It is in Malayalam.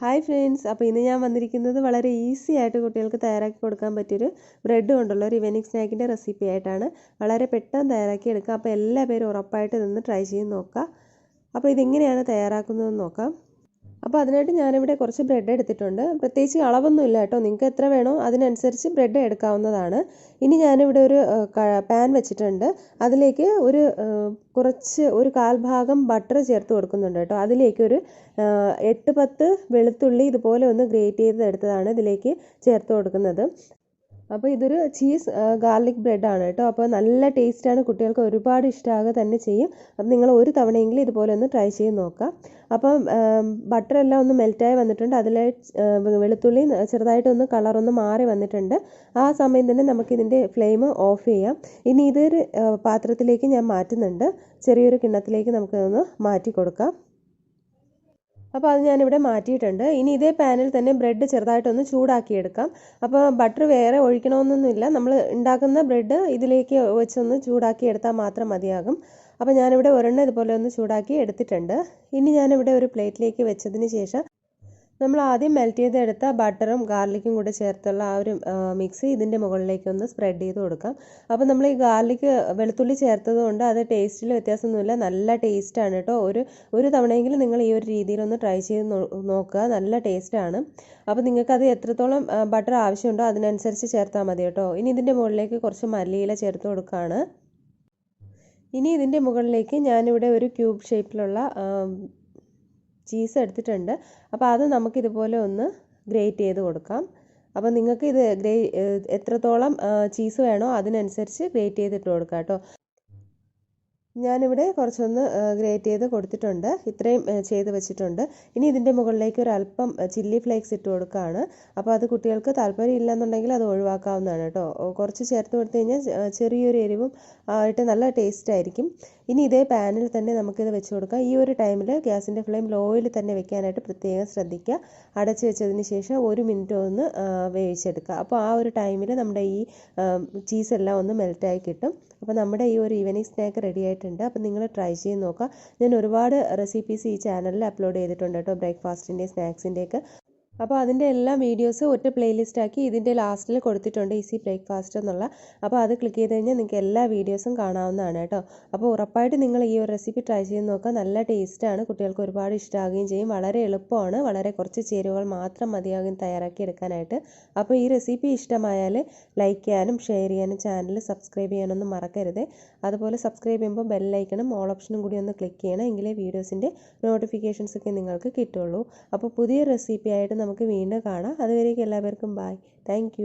ഹായ് ഫ്രണ്ട്സ്, അപ്പോൾ ഇന്ന് ഞാൻ വന്നിരിക്കുന്നത് വളരെ ഈസി ആയിട്ട് കുട്ടികൾക്ക് തയ്യാറാക്കി കൊടുക്കാൻ പറ്റിയൊരു ബ്രെഡ് കൊണ്ടുള്ള ഒരു ഈവനിങ് സ്നാക്കിൻ്റെ റെസിപ്പി ആയിട്ടാണ്. വളരെ പെട്ടെന്ന് തയ്യാറാക്കി എടുക്കുക. അപ്പോൾ എല്ലാ പേരും ഉറപ്പായിട്ട് ഇതൊന്ന് ട്രൈ ചെയ്ത് നോക്കുക. അപ്പോൾ ഇതെങ്ങനെയാണ് തയ്യാറാക്കുന്നതെന്ന് നോക്കാം. അപ്പോൾ അതിനായിട്ട് ഞാനിവിടെ കുറച്ച് ബ്രെഡ് എടുത്തിട്ടുണ്ട്. പ്രത്യേകിച്ച് അളവൊന്നുമില്ല കേട്ടോ, നിങ്ങൾക്ക് എത്ര വേണോ അതിനനുസരിച്ച് ബ്രെഡ് എടുക്കാവുന്നതാണ്. ഇനി ഞാനിവിടെ ഒരു പാൻ വെച്ചിട്ടുണ്ട്. അതിലേക്ക് ഒരു കാൽഭാഗം ബട്ടർ ചേർത്ത് കൊടുക്കുന്നുണ്ട് കേട്ടോ. അതിലേക്ക് ഒരു 8-10 വെളുത്തുള്ളി ഇതുപോലെ ഒന്ന് ഗ്രേറ്റ് ചെയ്തെടുത്തതാണ് ഇതിലേക്ക് ചേർത്ത് കൊടുക്കുന്നത്. അപ്പോൾ ഇതൊരു ചീസ് ഗാർലിക് ബ്രെഡാണ് കേട്ടോ. അപ്പോൾ നല്ല ടേസ്റ്റാണ്, കുട്ടികൾക്ക് ഒരുപാട് ഇഷ്ടമാകുക തന്നെ ചെയ്യും. അപ്പം നിങ്ങൾ ഒരു തവണയെങ്കിലും ഇതുപോലെ ഒന്ന് ട്രൈ ചെയ്ത് നോക്കാം. അപ്പം ബട്ടറെല്ലാം ഒന്ന് മെൽറ്റായി വന്നിട്ടുണ്ട്. അതിൽ വെളുത്തുള്ളി ചെറുതായിട്ടൊന്ന് കളറൊന്ന് മാറി വന്നിട്ടുണ്ട്. ആ സമയം തന്നെ നമുക്കിതിൻ്റെ ഫ്ലെയിം ഓഫ് ചെയ്യാം. ഇനി ഇതൊരു പാത്രത്തിലേക്ക് ഞാൻ മാറ്റുന്നുണ്ട്. ചെറിയൊരു കിണ്ണത്തിലേക്ക് നമുക്കതൊന്ന് മാറ്റി കൊടുക്കാം. അപ്പോൾ അത് ഞാനിവിടെ മാറ്റിയിട്ടുണ്ട്. ഇനി ഇതേ പാനിൽ തന്നെ ബ്രെഡ് ചെറുതായിട്ടൊന്ന് ചൂടാക്കിയെടുക്കാം. അപ്പോൾ ബട്ടർ വേറെ ഒഴിക്കണമെന്നൊന്നുമില്ല, നമ്മൾ ഉണ്ടാക്കുന്ന ബ്രെഡ് ഇതിലേക്ക് വെച്ചൊന്ന് ചൂടാക്കിയെടുത്താൽ മാത്രം മതിയാകും. അപ്പോൾ ഞാനിവിടെ ഒരെണ്ണം ഇതുപോലെ ഒന്ന് ചൂടാക്കി എടുത്തിട്ടുണ്ട്. ഇനി ഞാനിവിടെ ഒരു പ്ലേറ്റിലേക്ക് വെച്ചതിന് ശേഷം നമ്മൾ ആദ്യം മെൽറ്റ് ചെയ്തെടുത്ത ബട്ടറും ഗാർലിക്കും കൂടെ ചേർത്തുള്ള ആ ഒരു മിക്സ് ഇതിൻ്റെ മുകളിലേക്കൊന്ന് സ്പ്രെഡ് ചെയ്ത് കൊടുക്കാം. അപ്പോൾ നമ്മൾ ഈ വെളുത്തുള്ളി ചേർത്തത് കൊണ്ട് അത് ടേസ്റ്റിൽ വ്യത്യാസമൊന്നുമില്ല, നല്ല ടേസ്റ്റാണ് കേട്ടോ. ഒരു തവണയെങ്കിലും നിങ്ങൾ ഈ ഒരു രീതിയിലൊന്ന് ട്രൈ ചെയ്ത് നോക്കുക, നല്ല ടേസ്റ്റാണ്. അപ്പോൾ നിങ്ങൾക്കത് എത്രത്തോളം ബട്ടർ ആവശ്യമുണ്ടോ അതിനനുസരിച്ച് ചേർത്താൽ മതി കേട്ടോ. ഇനി ഇതിൻ്റെ മുകളിലേക്ക് കുറച്ച് മല്ലിയില ചേർത്ത് കൊടുക്കുകയാണ്. ഇനി ഇതിൻ്റെ മുകളിലേക്ക് ഞാനിവിടെ ഒരു ക്യൂബ് ഷേപ്പിലുള്ള ചീസ് എടുത്തിട്ടുണ്ട്. അപ്പോൾ അത് നമുക്കിതുപോലെ ഒന്ന് ഗ്രേറ്റ് ചെയ്ത് കൊടുക്കാം. അപ്പോൾ നിങ്ങൾക്ക് ഇത് എത്രത്തോളം ചീസ് വേണോ അതിനനുസരിച്ച് ഗ്രേറ്റ് ചെയ്തിട്ട് കൊടുക്കാം കേട്ടോ. ഞാനിവിടെ കുറച്ചൊന്ന് ഗ്രേറ്റ് ചെയ്ത് കൊടുത്തിട്ടുണ്ട്. ഇത്രയും ചെയ്ത് വെച്ചിട്ടുണ്ട്. ഇനി ഇതിൻ്റെ മുകളിലേക്ക് ഒരല്പം ചില്ലി ഫ്ലേക്സ് ഇട്ട് കൊടുക്കുകയാണ്. അപ്പോൾ അത് കുട്ടികൾക്ക് താല്പര്യം ഇല്ലെന്നുണ്ടെങ്കിൽ അത് ഒഴിവാക്കാവുന്നതാണ് കേട്ടോ. കുറച്ച് ചേർത്ത് കൊടുത്തു കഴിഞ്ഞാൽ ചെറിയൊരു എരിവും ആയിട്ട് നല്ല ടേസ്റ്റ് ആയിരിക്കും. ഇനി ഇതേ പാനിൽ തന്നെ നമുക്കിത് വെച്ച് കൊടുക്കാം. ഈ ഒരു ടൈമിൽ ഗ്യാസിൻ്റെ ഫ്ലെയിം ലോയിൽ തന്നെ വെക്കാനായിട്ട് പ്രത്യേകം ശ്രദ്ധിക്കുക. അടച്ച് വെച്ചതിന് ശേഷം 1 മിനിറ്റ് ഒന്ന് വേവിച്ചെടുക്കുക. അപ്പോൾ ആ ഒരു ടൈമിൽ നമ്മുടെ ഈ ചീസെല്ലാം ഒന്ന് മെൽറ്റായി കിട്ടും. അപ്പോൾ നമ്മുടെ ഈ ഒരു ഈവനിങ് സ്നാക്ക് റെഡി ആയിട്ടുണ്ട്. അപ്പോൾ നിങ്ങൾ ട്രൈ ചെയ്ത് നോക്കുക. ഞാൻ ഒരുപാട് റെസിപ്പീസ് ഈ ചാനലിൽ അപ്ലോഡ് ചെയ്തിട്ടുണ്ട് കേട്ടോ, ബ്രേക്ക്ഫാസ്റ്റിൻ്റെ സ്നാക്സിൻ്റെയൊക്കെ. അപ്പോൾ അതിൻ്റെ എല്ലാ വീഡിയോസും ഒറ്റ പ്ലേലിസ്റ്റ് ആക്കി ഇതിൻ്റെ ലാസ്റ്റിൽ കൊടുത്തിട്ടുണ്ട്, ഈസി ബ്രേക്ക്ഫാസ്റ്റ് എന്നുള്ള. അപ്പോൾ അത് ക്ലിക്ക് ചെയ്ത് കഴിഞ്ഞാൽ നിങ്ങൾക്ക് എല്ലാ വീഡിയോസും കാണാവുന്നതാണ് കേട്ടോ. അപ്പോൾ ഉറപ്പായിട്ട് നിങ്ങൾ ഈ ഒരു റെസിപ്പി ട്രൈ ചെയ്ത് നോക്കുക, നല്ല ടേസ്റ്റാണ്, കുട്ടികൾക്ക് ഒരുപാട് ഇഷ്ടമാകുകയും ചെയ്യും. വളരെ എളുപ്പമാണ്, വളരെ കുറച്ച് ചേരുവകൾ മാത്രം മതിയാകും തയ്യാറാക്കി എടുക്കാനായിട്ട്. അപ്പോൾ ഈ റെസിപ്പി ഇഷ്ടമായാൽ ലൈക്ക് ചെയ്യാനും ഷെയർ ചെയ്യാനും ചാനൽ സബ്സ്ക്രൈബ് ചെയ്യാനൊന്നും മറക്കരുത്. അതുപോലെ സബ്സ്ക്രൈബ് ചെയ്യുമ്പോൾ ബെല്ലൈക്കണും ഓൾ ഓപ്ഷനും കൂടി ഒന്ന് ക്ലിക്ക് ചെയ്യണം, എങ്കിലേ വീഡിയോസിൻ്റെ നോട്ടിഫിക്കേഷൻസ് ഒക്കെ നിങ്ങൾക്ക് കിട്ടുള്ളൂ. അപ്പോൾ പുതിയ റെസിപ്പി ആയിട്ട് നമുക്ക് വീണ്ടും കാണാം. അതുവരേക്കും എല്ലാവർക്കും ബൈ. താങ്ക്